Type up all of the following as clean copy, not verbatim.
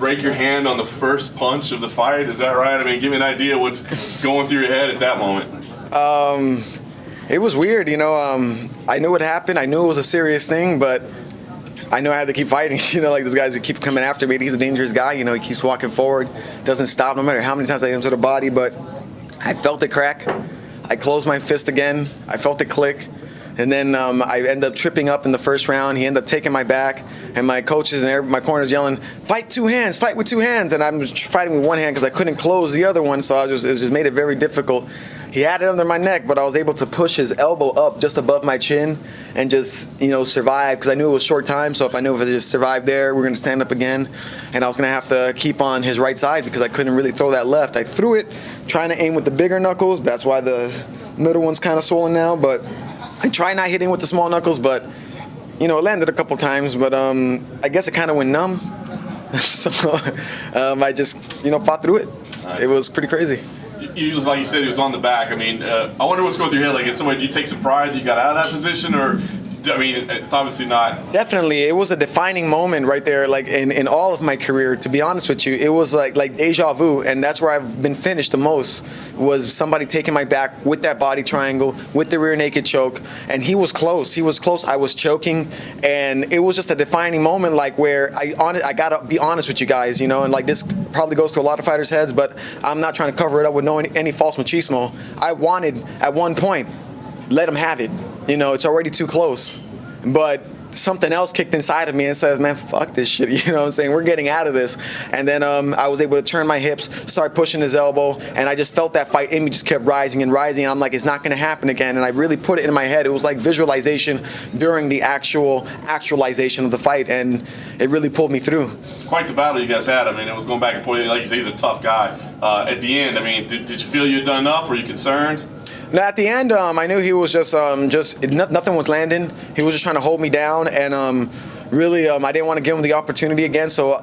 break your hand on the first punch of the fight. Is that right? I mean, give me an idea what's going through your head at that moment. It was weird, I knew what happened. I knew it was a serious thing, but I knew I had to keep fighting. Like these guys that keep coming after me. He's a dangerous guy. He keeps walking forward, doesn't stop no matter how many times I hit him to the body. But I felt it crack. I closed my fist again. I felt it click. And then I ended up tripping up in the first round. He ended up taking my back, and my coaches and my corners yelling, "Fight two hands, fight with two hands!" And I'm just fighting with one hand because I couldn't close the other one, so it just made it very difficult. He had it under my neck, but I was able to push his elbow up just above my chin and just, survive because I knew it was short time. So if I knew if I just survived there, we were going to stand up again. And I was going to have to keep on his right side because I couldn't really throw that left. I threw it trying to aim with the bigger knuckles. That's why the middle one's kind of swollen now. But I try not hitting with the small knuckles, but, it landed a couple times. But I guess it kind of went numb. So I just, fought through it. Nice. It was pretty crazy. Like you said, he was on the back. I mean, I wonder what's going through your head. Like, did you take some pride that you got out of that position, or, I mean, it's obviously not. Definitely, it was a defining moment right there. Like in all of my career, to be honest with you, it was like deja vu, and that's where I've been finished the most. Was somebody taking my back with that body triangle, with the rear naked choke, and he was close. He was close. I was choking, and it was just a defining moment. Like where I gotta be honest with you guys, and like this probably goes to a lot of fighters' heads, but I'm not trying to cover it up with any false machismo. I wanted at one point, let him have it. It's already too close. But something else kicked inside of me and says, man, fuck this shit. What I'm saying? We're getting out of this. And then I was able to turn my hips, start pushing his elbow, and I just felt that fight in me just kept rising and rising. And I'm like, it's not going to happen again. And I really put it in my head. It was like visualization during the actualization of the fight, and it really pulled me through. Quite the battle you guys had. I mean, it was going back and forth. Like you say, he's a tough guy. At the end, I mean, did you feel you had done enough? Were you concerned? No, at the end, I knew he was just nothing was landing. He was just trying to hold me down, and really, I didn't want to give him the opportunity again. So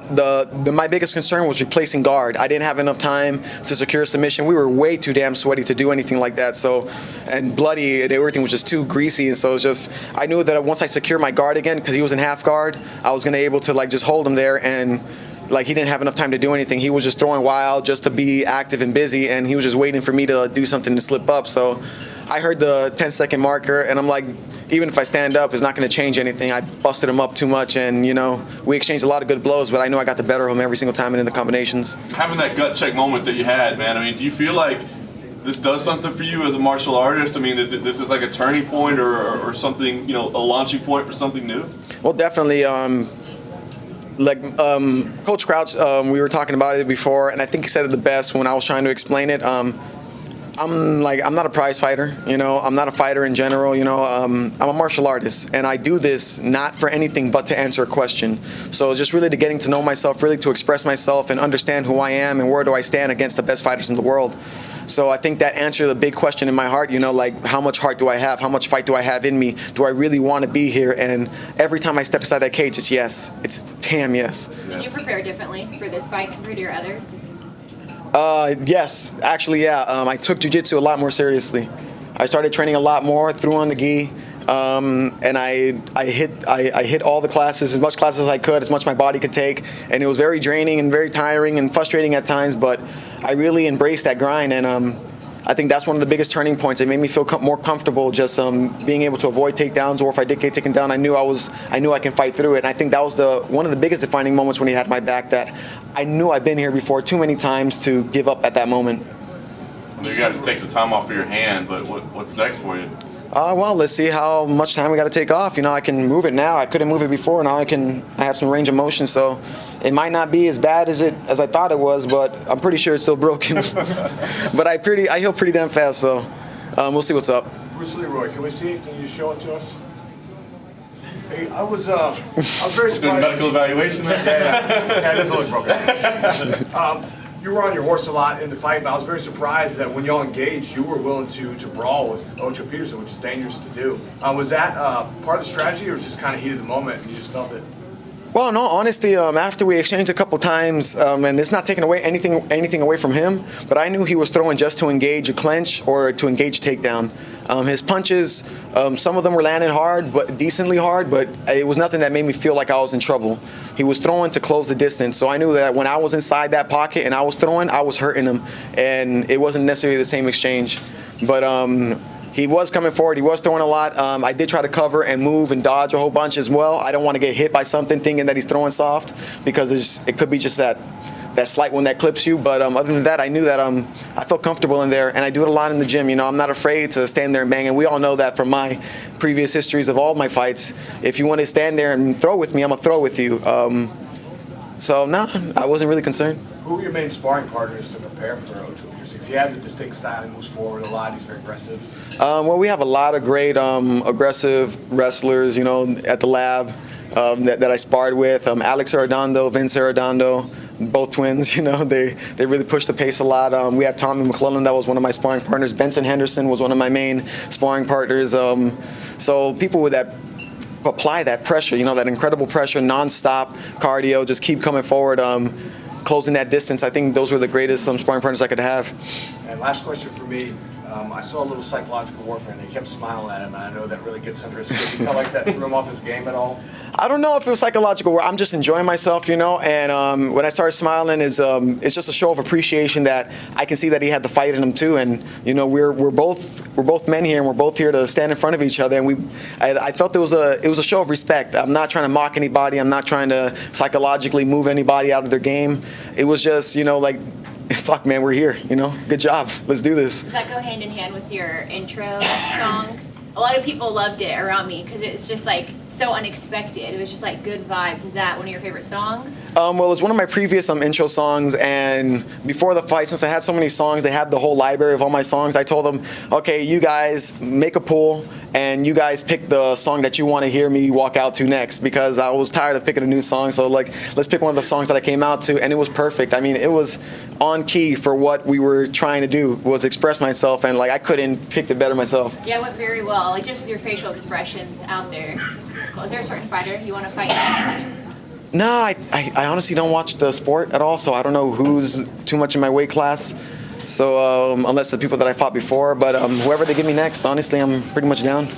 my biggest concern was replacing guard. I didn't have enough time to secure a submission. We were way too damn sweaty to do anything like that. So, and bloody, and everything was just too greasy. And so it was just, I knew that once I secured my guard again, because he was in half guard, I was going to be able to just hold him there and. He didn't have enough time to do anything. He was just throwing wild just to be active and busy, and he was just waiting for me to do something to slip up. So I heard the 10-second marker, and I'm like, even if I stand up, it's not going to change anything. I busted him up too much, and, we exchanged a lot of good blows, but I knew I got the better of him every single time and in the combinations. Having that gut check moment that you had, man, I mean, do you feel like this does something for you as a martial artist? I mean, that this is like a turning point or something, a launching point for something new? Well, definitely. Coach Crouch, we were talking about it before, and I think he said it the best when I was trying to explain it. I'm not a prize fighter, I'm not a fighter in general, I'm a martial artist, and I do this not for anything but to answer a question. So it's just really to getting to know myself, really to express myself and understand who I am and where do I stand against the best fighters in the world. So I think that answered the big question in my heart, how much heart do I have? How much fight do I have in me? Do I really want to be here? And every time I step inside that cage, it's yes. It's damn yes. Did you prepare differently for this fight compared to your others? Yes, actually, yeah. I took jiu-jitsu a lot more seriously. I started training a lot more, threw on the gi, and I hit all the classes, as much classes as I could, as much my body could take, and it was very draining and very tiring and frustrating at times, but I really embraced that grind, and I think that's one of the biggest turning points. It made me feel more comfortable just being able to avoid takedowns, or if I did get taken down, I knew I can fight through it. And I think that was one of the biggest defining moments when he had my back, that I knew I've been here before too many times to give up at that moment. You got to take some time off of your hand, but what's next for you? Well, let's see how much time we got to take off. I can move it now. I couldn't move it before. Now I have some range of motion, so it might not be as bad as I thought it was, but I'm pretty sure it's still broken. But I heal pretty damn fast, so we'll see what's up. Bruce Leroy, can we see it? Can you show it to us? Hey, I was very surprised. Doing medical evaluation there? Yeah, it doesn't look broken. You were on your horse a lot in the fight, but I was very surprised that when y'all engaged, you were willing to brawl with Ocho Peterson, which is dangerous to do. Was that part of the strategy, or was it just kind of heat of the moment and you just felt it? Well, no, honestly, after we exchanged a couple times, and it's not taking away anything away from him, but I knew he was throwing just to engage a clinch or to engage takedown. His punches, some of them were landing hard, but decently hard, but it was nothing that made me feel like I was in trouble. He was throwing to close the distance, so I knew that when I was inside that pocket and I was throwing, I was hurting him, and it wasn't necessarily the same exchange. But he was coming forward. He was throwing a lot. I did try to cover and move and dodge a whole bunch as well. I don't want to get hit by something thinking that he's throwing soft, because it could be just that slight one that clips you. But other than that, I knew that I felt comfortable in there, and I do it a lot in the gym. You know, I'm not afraid to stand there and bang, and we all know that from my previous histories of all my fights. If you want to stand there and throw with me, I'm going to throw with you. So, no, I wasn't really concerned. Who are your main sparring partners to prepare for Ocho Pierce? He has a distinct style. He moves forward a lot. He's very aggressive. Well, we have a lot of great aggressive wrestlers, you know, at the lab that I sparred with. Alex Arredondo, Vince Arredondo, both twins, you know, they really push the pace a lot. We have Tommy McClellan, that was one of my sparring partners. Benson Henderson was one of my main sparring partners. So people with that apply that pressure, you know, that incredible pressure, non-stop cardio, just keep coming forward, closing that distance. I think those were the greatest sparring partners I could have. And last question for me. I saw a little psychological warfare, and they kept smiling at him, and I know that really gets under his skin. You felt like that threw him off his game at all? I don't know if it was psychological. I'm just enjoying myself, you know. And when I started smiling, it's just a show of appreciation that I can see that he had the fight in him too. And you know, we're both men here, and we're both here to stand in front of each other. And I felt it was a show of respect. I'm not trying to mock anybody. I'm not trying to psychologically move anybody out of their game. It was just, you know, like, fuck, man, we're here, you know? Good job. Let's do this. Does that go hand in hand with your intro song? A lot of people loved it around me because it's just like so unexpected. It was just like good vibes. Is that one of your favorite songs? Well, it was one of my previous intro songs, and before the fight, since I had so many songs, they had the whole library of all my songs. I told them, okay, you guys make a pool, and you guys pick the song that you want to hear me walk out to next, because I was tired of picking a new song. So like, let's pick one of the songs that I came out to, and it was perfect. I mean, it was on key for what we were trying to do, was express myself, and like I couldn't pick it better myself. Yeah, it went very well. Like just with your facial expressions out there. Cool. Is there a certain fighter you want to fight next? No, I honestly don't watch the sport at all, so I don't know who's too much in my weight class. So unless the people that I fought before, but whoever they give me next, honestly, I'm pretty much down.